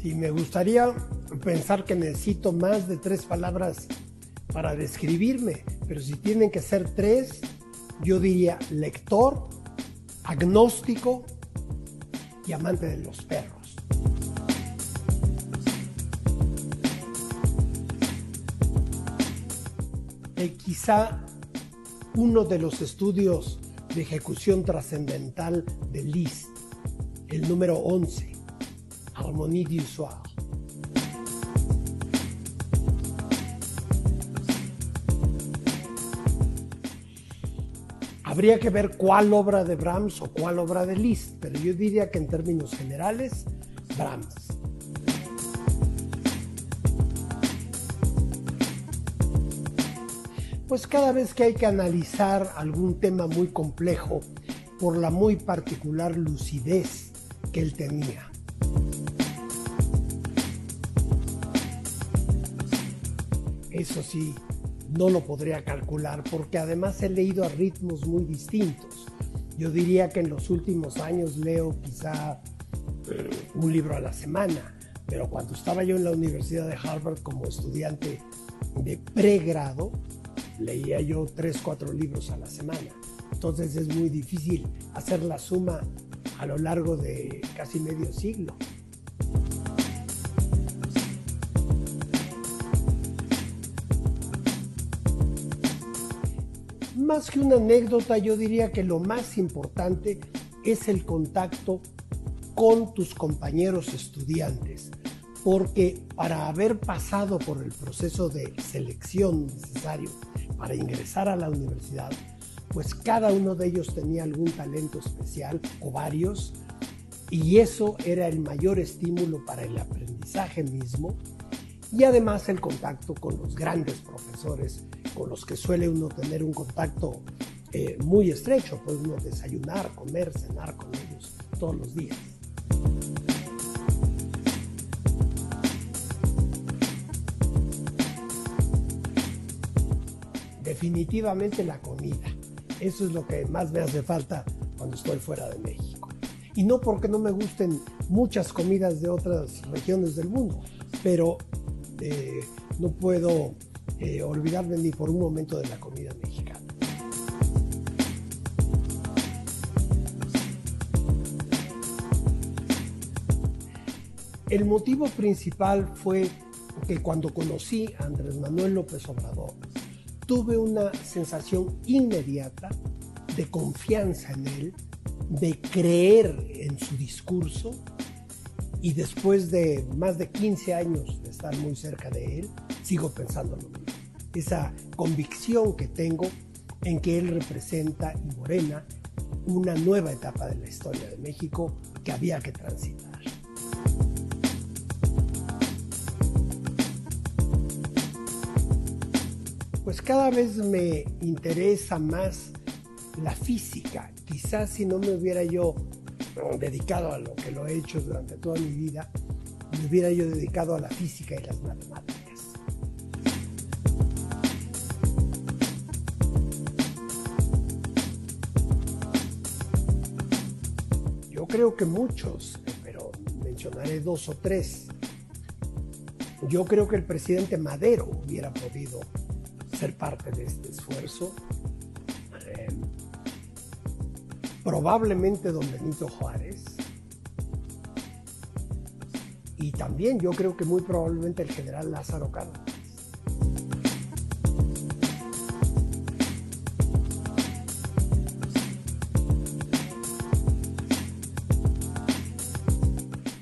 Sí, me gustaría pensar que necesito más de 3 palabras para describirme, pero si tienen que ser 3, yo diría lector, agnóstico y amante de los perros. Quizá uno de los estudios de ejecución trascendental de Liszt, el número 11, Harmonie du Soir. Habría que ver cuál obra de Brahms o cuál obra de Liszt, pero yo diría que en términos generales, Brahms. Pues cada vez que hay que analizar algún tema muy complejo por la muy particular lucidez que él tenía. Eso sí, no lo podría calcular porque además he leído a ritmos muy distintos. Yo diría que en los últimos años leo quizá un libro a la semana, pero cuando estaba yo en la Universidad de Harvard como estudiante de pregrado, leía yo 3-4 libros a la semana. Entonces es muy difícil hacer la suma a lo largo de casi medio siglo. Más que una anécdota, yo diría que lo más importante es el contacto con tus compañeros estudiantes, porque para haber pasado por el proceso de selección necesario para ingresar a la universidad, pues cada uno de ellos tenía algún talento especial o varios, y eso era el mayor estímulo para el aprendizaje mismo, y además el contacto con los grandes profesores con los que suele uno tener un contacto muy estrecho. Puede uno desayunar, comer, cenar con ellos todos los días. Definitivamente la comida. Eso es lo que más me hace falta cuando estoy fuera de México. Y no porque no me gusten muchas comidas de otras regiones del mundo, pero no puedo olvidarme ni por un momento de la comida mexicana. El motivo principal fue que cuando conocí a Andrés Manuel López Obrador, tuve una sensación inmediata de confianza en él, de creer en su discurso, y después de más de 15 años de estar muy cerca de él, sigo pensando lo mismo. Esa convicción que tengo en que él representa, y Morena, una nueva etapa de la historia de México que había que transitar. Pues cada vez me interesa más la física. Quizás si no me hubiera yo dedicado a lo que lo he hecho durante toda mi vida, me hubiera yo dedicado a la física y las matemáticas. Yo creo que muchos, pero mencionaré 2 o 3. Yo creo que el presidente Madero hubiera podido ser parte de este esfuerzo. Probablemente don Benito Juárez, y también yo creo que muy probablemente el general Lázaro Cárdenas.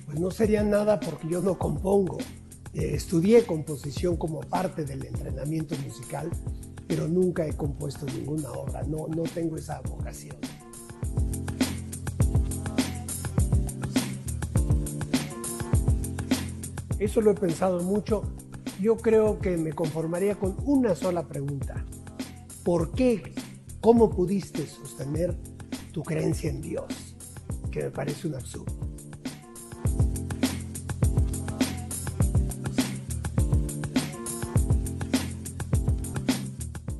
Pues no sería nada porque yo no compongo. Estudié composición como parte del entrenamiento musical, pero nunca he compuesto ninguna obra, no tengo esa vocación. Eso lo he pensado mucho. Yo creo que me conformaría con una sola pregunta. ¿Por qué? ¿Cómo pudiste sostener tu creencia en Dios? Que me parece un absurdo.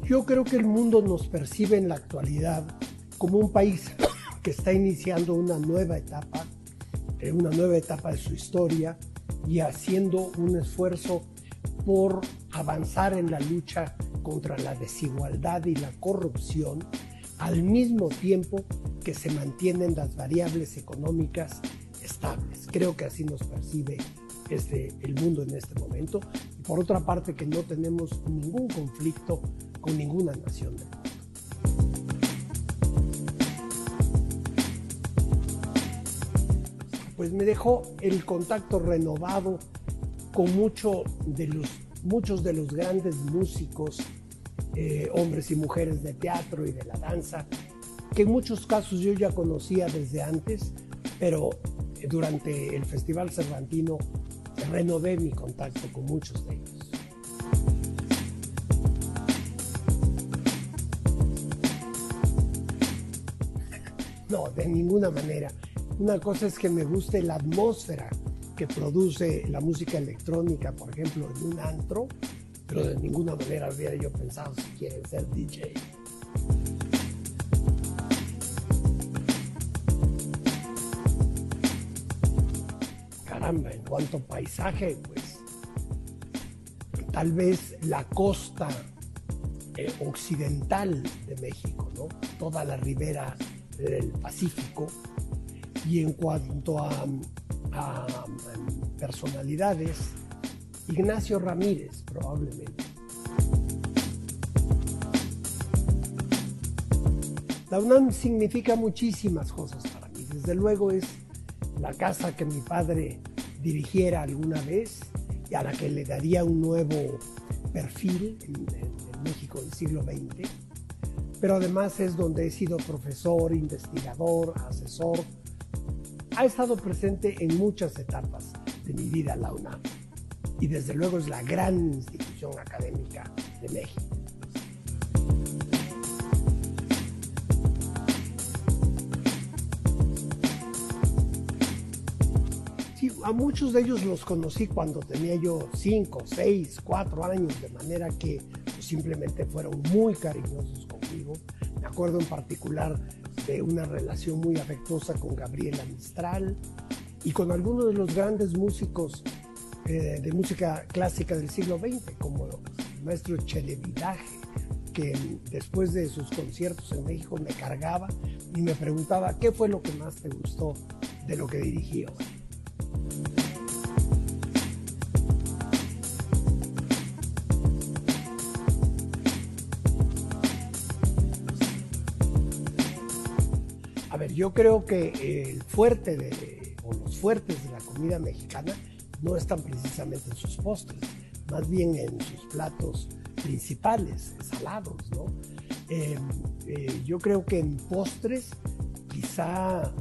Yo creo que el mundo nos percibe en la actualidad como un país que está iniciando una nueva etapa de su historia, y haciendo un esfuerzo por avanzar en la lucha contra la desigualdad y la corrupción, al mismo tiempo que se mantienen las variables económicas estables. Creo que así nos percibe el mundo en este momento. Y por otra parte, que no tenemos ningún conflicto con ninguna nación del mundo. Pues me dejó el contacto renovado con muchos de los grandes músicos, hombres y mujeres de teatro y de la danza, que en muchos casos yo ya conocía desde antes, pero durante el Festival Cervantino renové mi contacto con muchos de ellos. No, de ninguna manera. Una cosa es que me guste la atmósfera que produce la música electrónica, por ejemplo, en un antro, pero de ninguna manera hubiera yo pensado si quieren ser DJ. Caramba, en cuanto a paisaje, pues tal vez la costa occidental de México, ¿no? Toda la ribera del Pacífico. Y en cuanto a personalidades, Ignacio Ramírez, probablemente. La UNAM significa muchísimas cosas para mí. Desde luego es la casa que mi padre dirigiera alguna vez y a la que le daría un nuevo perfil en México del siglo XX. Pero además es donde he sido profesor, investigador, asesor. Ha estado presente en muchas etapas de mi vida la UNAM y desde luego es la gran institución académica de México. Sí, a muchos de ellos los conocí cuando tenía yo 5, 6, 4 años, de manera que pues, simplemente fueron muy cariñosos conmigo. Me acuerdo en particular de una relación muy afectuosa con Gabriela Mistral y con algunos de los grandes músicos de música clásica del siglo XX, como el maestro Chelevidaje, que después de sus conciertos en México me cargaba y me preguntaba qué fue lo que más te gustó de lo que dirigí hoy. A ver, yo creo que el fuerte o los fuertes de la comida mexicana no están precisamente en sus postres, más bien en sus platos principales, salados, ¿no? Yo creo que en postres quizá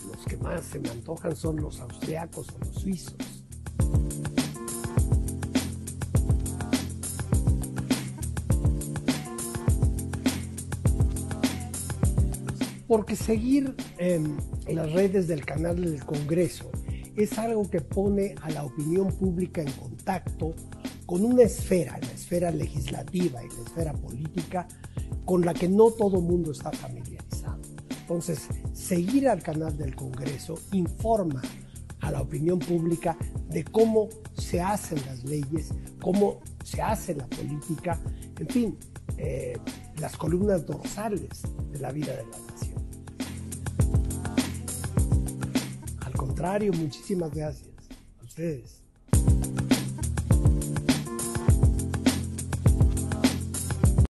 los que más se me antojan son los austriacos o los suizos. Porque seguir las redes del canal del Congreso es algo que pone a la opinión pública en contacto con una esfera, la esfera legislativa y la esfera política, con la que no todo mundo está familiarizado. Entonces, seguir al canal del Congreso informa a la opinión pública de cómo se hacen las leyes, cómo se hace la política, en fin, las columnas dorsales de la vida de la nación. Al contrario, muchísimas gracias a ustedes.